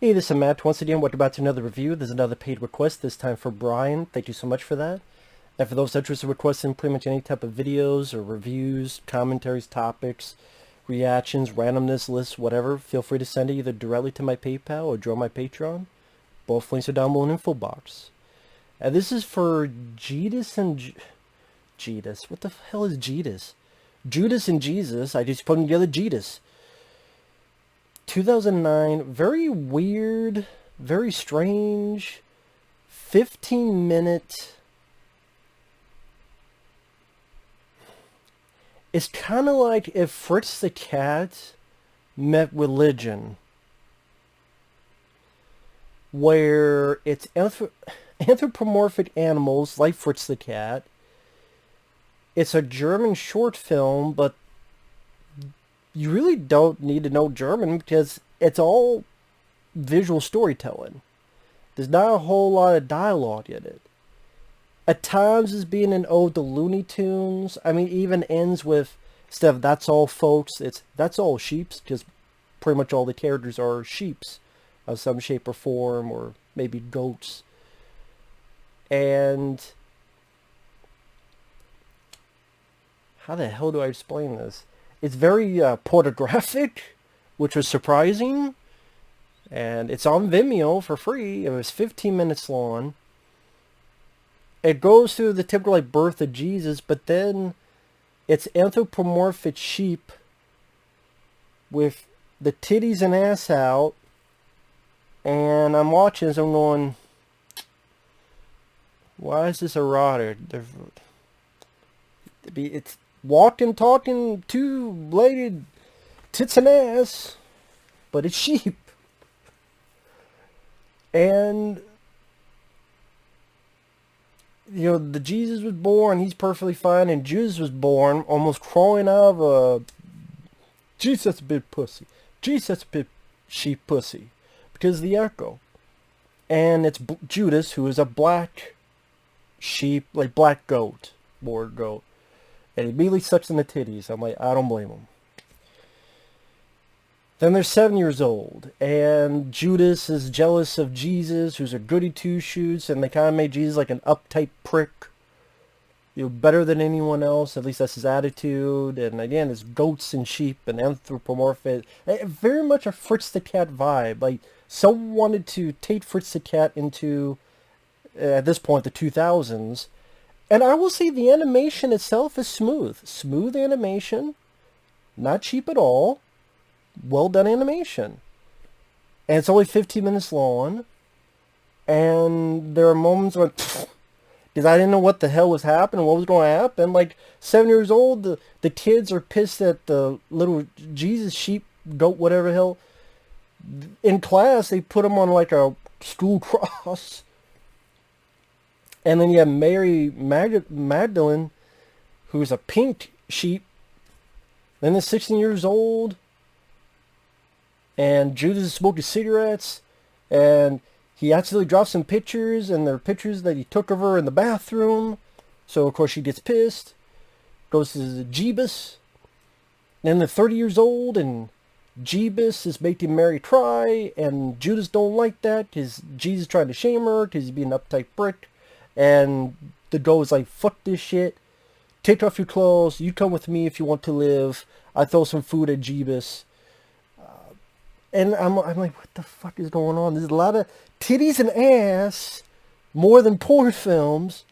Hey, this is Matt. Once again, welcome back to another review. There's another paid request, this time for Brian. Thank you so much for that. And for those interested in requesting pretty much any type of videos or reviews, commentaries, topics, reactions, randomness lists, whatever, feel free to send it either directly to my PayPal or join my Patreon. Both links are down below in the info box. And this is for Judas and... Judas? What the hell is Judas? Judas and Jesus. I just put them together, Judas. 2009, very weird, very strange, 15-minute. It's kind of like if Fritz the Cat met religion, where it's anthropomorphic animals like Fritz the Cat. It's a German short film, but you really don't need to know German because it's all visual storytelling. There's not a whole lot of dialogue in it. At times it's being an ode to Looney Tunes. I mean, even ends with stuff, that's all folks. That's all sheeps, because pretty much all the characters are sheeps of some shape or form, or maybe goats. And how the hell do I explain this? It's very pornographic, which was surprising. And it's on Vimeo for free. It was 15 minutes long. It goes through the typical like birth of Jesus, but then it's anthropomorphic sheep with the titties and ass out. And I'm watching this, I'm going, why is this erotic? It's walking, talking, two-bladed tits and ass, but it's sheep. And, you know, the Jesus was born, he's perfectly fine, and Judas was born almost crawling out of a... Jesus, that's a big pussy. Jesus, that's a big sheep pussy. Because of the echo. And it's Judas, who is a black sheep, like black goat, more goat. And he immediately sucks in the titties. I'm like, I don't blame him. Then they're 7 years old, and Judas is jealous of Jesus, who's a goody two-shoes, and they kind of made Jesus like an uptight prick. You know, better than anyone else, at least that's his attitude. And again, it's goats and sheep and anthropomorphic. Very much a Fritz the Cat vibe. Like, someone wanted to take Fritz the Cat into, at this point, the 2000s. And I will say the animation itself is smooth. Smooth animation. Not cheap at all. Well done animation. And it's only 15 minutes long. And there are moments when... because I didn't know what the hell was happening, what was going to happen. Like, 7 years old, the kids are pissed at the little Jesus sheep, goat, whatever the hell. In class, they put him on like a school cross. And then you have Mary Magdalene, who's a pink sheep. Then they're 16 years old. And Judas is smoking cigarettes. And he accidentally drops some pictures. And they're pictures that he took of her in the bathroom. So, of course, she gets pissed. Goes to Judas. Then they're 30 years old. And Judas is making Mary cry. And Judas don't like that. Because Jesus is trying to shame her. Because he's being an uptight prick. And the goat is like, fuck this shit. Take off your clothes. You come with me if you want to live. I throw some food at Jeebus. And I'm like, what the fuck is going on? There's a lot of titties and ass. More than porn films.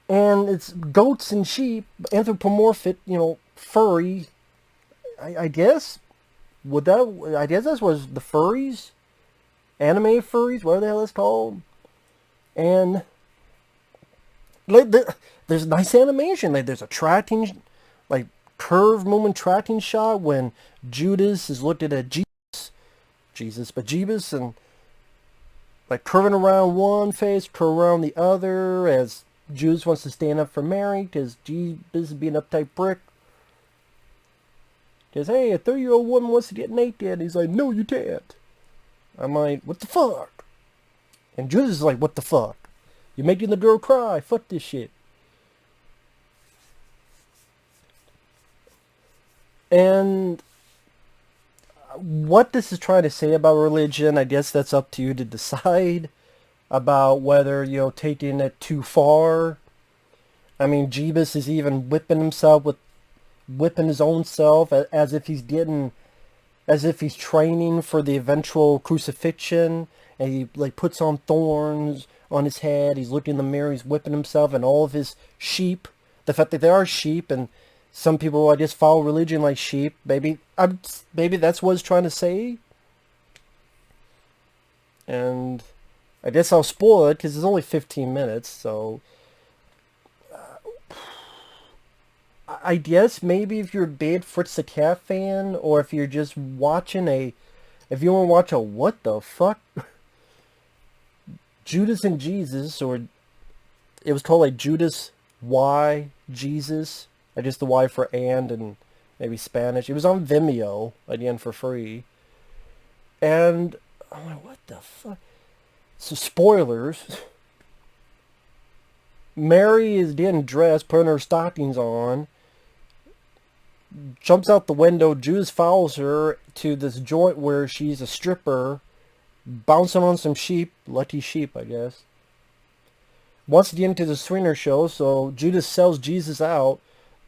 And it's goats and sheep. Anthropomorphic, you know, furry. I guess. I guess that was the furries. Anime furries. Whatever the hell it's called. And... like there's nice animation. Like there's a tracking, like curve movement tracking shot when Judas is looking at Jeebus, and like curving around one face, curve around the other as Judas wants to stand up for Mary because Jeebus is being an uptight prick. Because hey, a 30-year-old woman wants to get naked. He's like, no, you can't. I'm like, what the fuck? And Judas is like, what the fuck? You're making the girl cry. Fuck this shit. And what this is trying to say about religion, I guess that's up to you to decide about whether, taking it too far. I mean, Jeebus is even whipping his own self as if as if he's training for the eventual crucifixion, and he like puts on thorns on his head. He's looking in the mirror. He's whipping himself and all of his sheep. The fact that they are sheep, and some people, I guess, follow religion like sheep. Maybe that's what he's trying to say. And I guess I'll spoil it because it's only 15 minutes. So I guess maybe if you're a big Fritz the Cat fan, or if you're just watching if you want to watch a what the fuck, Judas and Jesus, or it was called like Judas Y Jesus. I guess the Y for and maybe Spanish. It was on Vimeo, again, for free. And I'm like, what the fuck? So spoilers. Mary is getting dressed, putting her stockings on, jumps out the window. Judas follows her to this joint where she's a stripper, bouncing on some sheep, lucky sheep, I guess. Wants to get into the swinger show, so Judas sells Jesus out,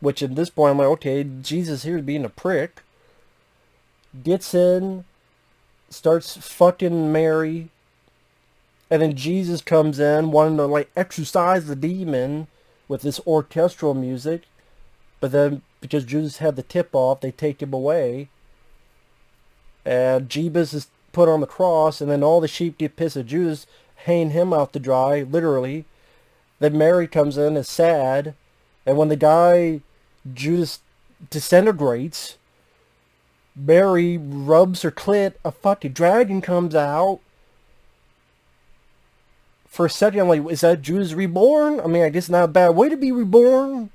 which at this point I'm like, okay, Jesus here is being a prick. Gets in, starts fucking Mary, and then Jesus comes in wanting to like exorcise the demon with this orchestral music, but then because Judas had the tip off, they take him away, and Jeebus is put on the cross, and then all the sheep get pissed at Judas, hanging him out to dry, literally. Then Mary comes in, is sad, and when the guy Judas disintegrates, Mary rubs her clit, a fucking dragon comes out. For a second, I'm like, is that Judas reborn? I mean, I guess not a bad way to be reborn.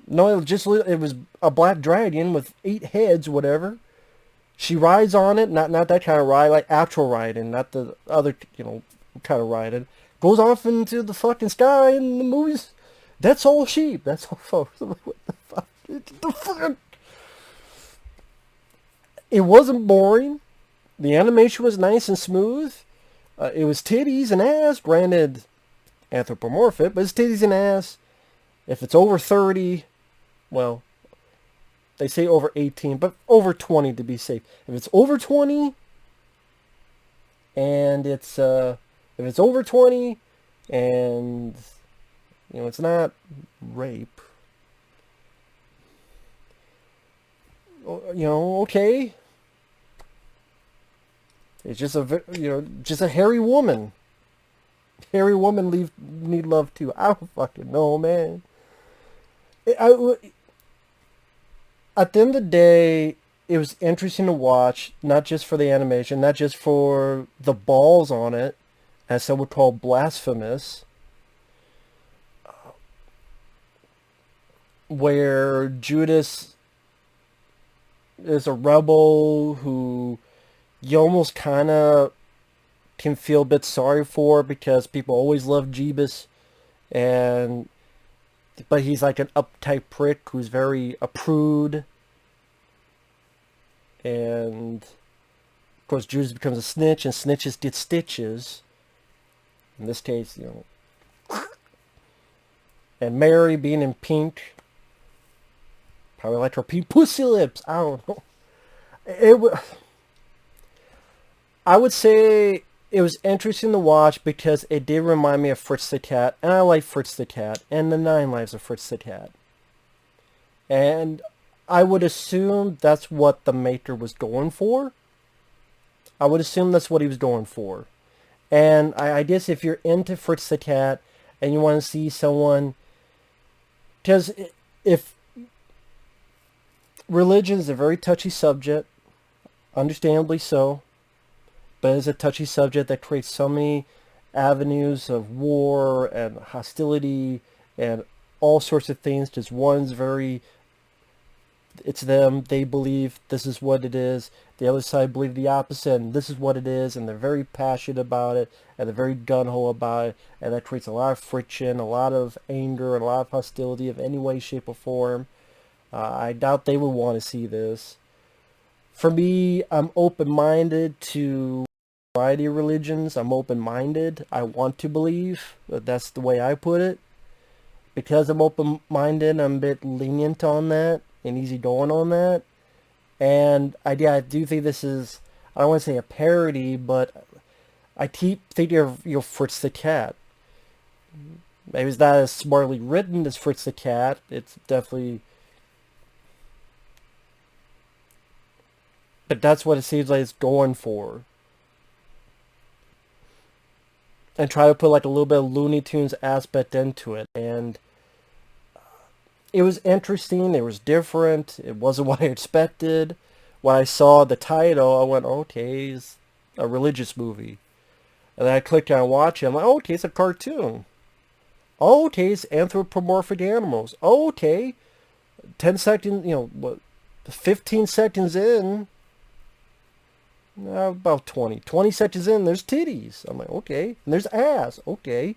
No, it was a black dragon with 8 heads, whatever. She rides on it, not that kind of ride, like actual riding, not the other, kind of riding. Goes off into the fucking sky in the movies. That's all sheep. That's all folks. What the fuck? The fuck? It wasn't boring. The animation was nice and smooth. It was titties and ass, granted anthropomorphic, but it's titties and ass. If it's over 30, well, they say over 18, but over 20 to be safe. If it's over 20, and if it's over 20, and it's not rape, okay. It's just a hairy woman. Hairy woman need love too. I don't fucking know, man. At the end of the day, it was interesting to watch, not just for the animation, not just for the balls on it, as some would call blasphemous, where Judas is a rebel who you almost kind of can feel a bit sorry for, because people always love Jeebus, but he's like an uptight prick who's very a prude, and of course Judas becomes a snitch, and snitches get stitches. In this case, and Mary being in pink, probably like her pink pussy lips. I don't know. I would say it was interesting to watch because it did remind me of Fritz the Cat, and I like Fritz the Cat, and the 9 Lives of Fritz the Cat. And I would assume that's what the maker was going for. I would assume that's what he was going for. And I guess if you're into Fritz the Cat, and you want to see someone, because if religion is a very touchy subject, understandably so, but it's a touchy subject that creates so many avenues of war and hostility and all sorts of things. Just one's it's them, they believe this is what it is. The other side believe the opposite, and this is what it is, and they're very passionate about it, and they're very gung-ho about it, and that creates a lot of friction, a lot of anger, and a lot of hostility of any way, shape, or form. I doubt they would want to see this. For me, I'm open-minded to a variety of religions. I'm open-minded. I want to believe. That's the way I put it. Because I'm open-minded, I'm a bit lenient on that and easygoing on that. And I do think this is, I don't want to say a parody, but I keep thinking of, Fritz the Cat. Maybe it's not as smartly written as Fritz the Cat. It's definitely, but that's what it seems like it's going for. And try to put like a little bit of Looney Tunes aspect into it. And it was interesting. It was different. It wasn't what I expected. When I saw the title, I went, okay, it's a religious movie. And then I clicked on watch it. I'm like, oh, okay, it's a cartoon. Oh, okay, it's anthropomorphic animals. Oh, okay, 10 seconds, 15 seconds in, about 20 seconds in, there's titties. I'm like, okay, and there's ass. Okay,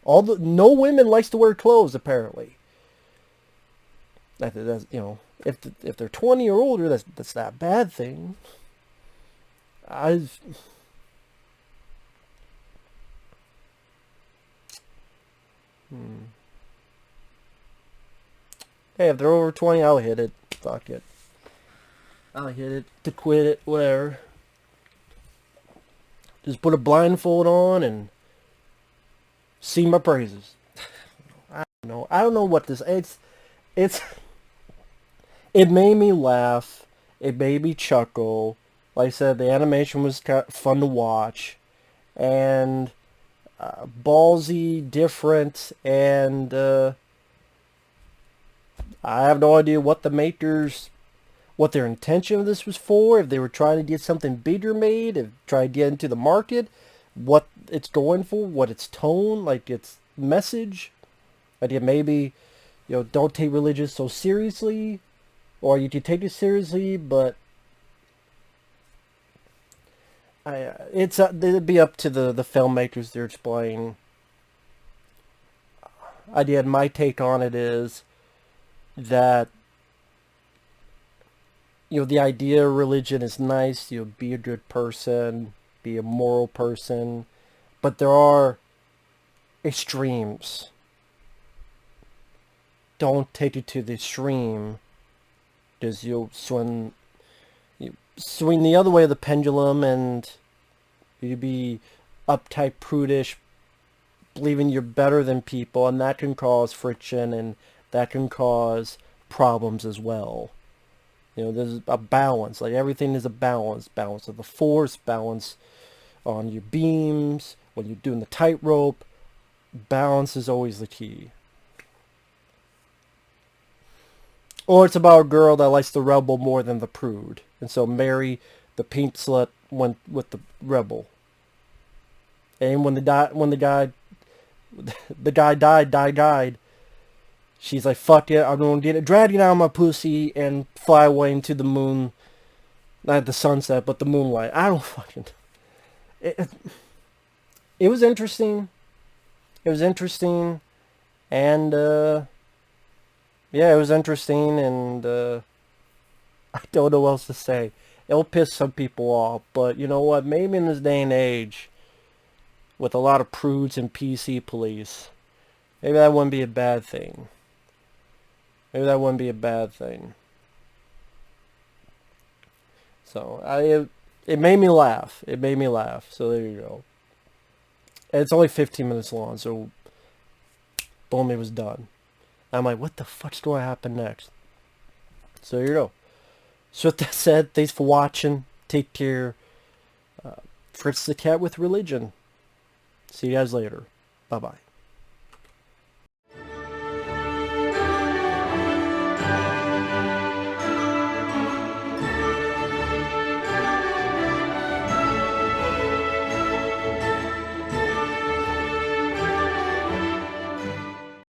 no women likes to wear clothes apparently. That's, if they're 20 or older, that's not a bad thing. I've Hey, if they're over 20, I'll hit it. Fuck it. I'll hit it to quit it, whatever. Just put a blindfold on and sing my praises. I don't know. I don't know what this. It's. It made me laugh. It made me chuckle. Like I said, the animation was kind of fun to watch, and ballsy, different, and I have no idea what the makers, what their intention of this was for. If they were trying to get something bigger made, if try to get into the market, what it's going for, what its tone, like its message. Idea maybe, don't take religion so seriously, or you can take it seriously, but it'd be up to the filmmakers to explain. Idea, my take on it is that the idea of religion is nice. Be a good person, be a moral person, but there are extremes. Don't take it to the extreme, because you'll swing the other way of the pendulum, and you'd be uptight, prudish, believing you're better than people, and that can cause friction, and that can cause problems as well. There's a balance. Like everything is a balance. Balance of the force, balance on your beams, when you're doing the tightrope. Balance is always the key. Or it's about a girl that likes the rebel more than the prude. And so Mary, the pink slut, went with the rebel. And when the guy died, she's like, fuck it, I'm going to get it, drag it out of my pussy and fly away into the moon. Not the sunset, but the moonlight. I don't fucking... It was interesting. It was interesting. And, yeah, it was interesting. And, I don't know what else to say. It'll piss some people off. But you know what? Maybe in this day and age, with a lot of prudes and PC police, maybe that wouldn't be a bad thing. Maybe that wouldn't be a bad thing. So it made me laugh. It made me laugh. So there you go. And it's only 15 minutes long. So boom, it was done. I'm like, what the fuck's going to happen next? So there you go. So with that said, thanks for watching. Take care. Fritz the Cat with religion. See you guys later. Bye-bye.